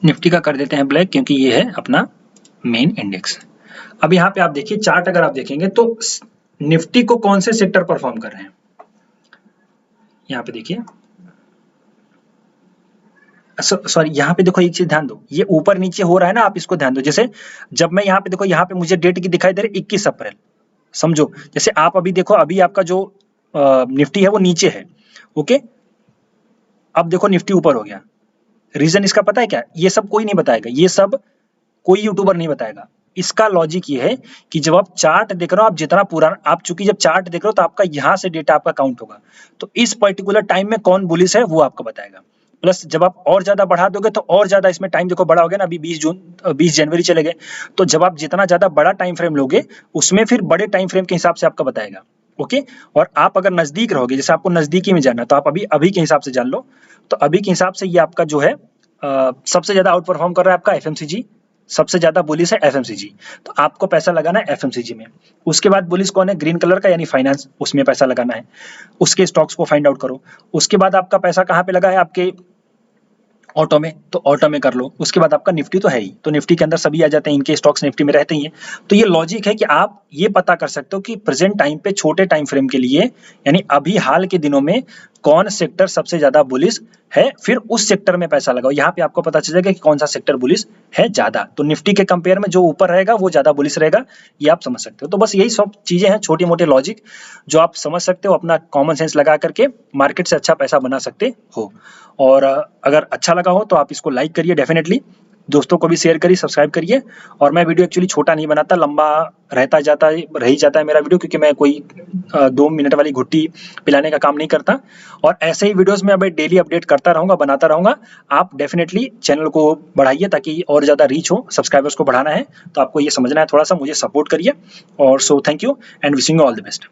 [SPEAKER 1] निफ्टी का कर देते हैं ब्लैक, क्योंकि ये है अपना मेन इंडेक्स। अब यहाँ पे आप देखिए चार्ट अगर आप देखेंगे तो निफ्टी को कौन से सेक्टर परफॉर्म कर रहे हैं, यहाँ पे देखिए, सॉरी यहाँ पे देखो एक चीज ध्यान दो, ये ऊपर नीचे हो रहा है ना, आप इसको ध्यान दो। जैसे जब मैं यहाँ पे देखो, यहाँ पे मुझे डेट की दिखाई दे रही 21 अप्रैल, समझो। जैसे आप अभी देखो, अभी आपका जो निफ्टी है वो नीचे है, ओके, अब देखो निफ्टी ऊपर हो गया। रीजन इसका पता है क्या? ये सब कोई नहीं बताएगा, ये सब कोई यूट्यूबर नहीं बताएगा। इसका लॉजिक ये है कि जब आप चार्ट देख रहे हो, आप जितना पुराना, आप चूंकि जब चार्ट देख रहे हो तो आपका यहाँ से डेटा आपका काउंट होगा, तो इस पर्टिकुलर टाइम में कौन बुलिश है वो आपको बताएगा। प्लस जब आप और ज्यादा बढ़ा दोगे तो और ज्यादा इसमें टाइम देखो बड़ा हो गया ना, अभी 20 जनवरी चले गए, तो जब आप जितना ज्यादा बड़ा टाइम फ्रेम लोगे उसमें फिर बड़े टाइम फ्रेम के हिसाब से आपका बताएगा, ओके। और आप अगर नजदीक रहोगे, जैसे आपको नजदीकी में जाना, तो आप अभी अभी के हिसाब से जान लो, तो अभी के हिसाब से ये आपका जो है सबसे ज्यादा आउट परफॉर्म कर रहा है आपका एफएमसीजी, सबसे ज्यादा बुलिश है एफएमसीजी, तो आपको पैसा लगाना है एफएमसीजी में। उसके बाद बुलिश कौन है? ग्रीन कलर का, यानी फाइनेंस, उसमें पैसा लगाना है। उसके स्टॉक्स को फाइंड आउट करो। उसके बाद आपका पैसा कहाँ पे लगा है? आपके ऑटो में, तो ऑटो में कर लो। उसके बाद आपका निफ्टी तो है ही, तो निफ्टी के अंदर सभी आ जाते हैं, इनके स्टॉक्स निफ्टी में रहते ही हैं। तो ये लॉजिक है कि आप ये पता कर सकते हो कि प्रेजेंट टाइम पे छोटे टाइम फ्रेम के लिए, यानी अभी हाल के दिनों में कौन सेक्टर सबसे ज्यादा बुलिश है, फिर उस सेक्टर में पैसा लगाओ। यहाँ पे आपको पता चलेगा कि कौन सा सेक्टर बुलिश है ज्यादा। तो निफ्टी के कंपेयर में जो ऊपर रहेगा वो ज्यादा बुलिश रहेगा, ये आप समझ सकते हो। तो बस यही सब चीजें हैं, छोटे मोटे लॉजिक जो आप समझ सकते हो, अपना कॉमन सेंस लगा करके मार्केट से अच्छा पैसा बना सकते हो। और अगर अच्छा लगा हो तो आप इसको लाइक करिए डेफिनेटली, दोस्तों को भी शेयर करिए, सब्सक्राइब करिए। और मैं वीडियो एक्चुअली छोटा नहीं बनाता, लंबा रहता जाता है, रह ही जाता है मेरा वीडियो, क्योंकि मैं कोई 2 मिनट वाली घुट्टी पिलाने का काम नहीं करता। और ऐसे ही वीडियोस में मैं डेली अपडेट करता रहूँगा, बनाता रहूँगा। आप डेफिनेटली चैनल को बढ़ाइए ताकि और ज़्यादा रीच हो, सब्सक्राइबर्स को बढ़ाना है, तो आपको ये समझना है, थोड़ा सा मुझे सपोर्ट करिए। और so thank you and wishing you all the best.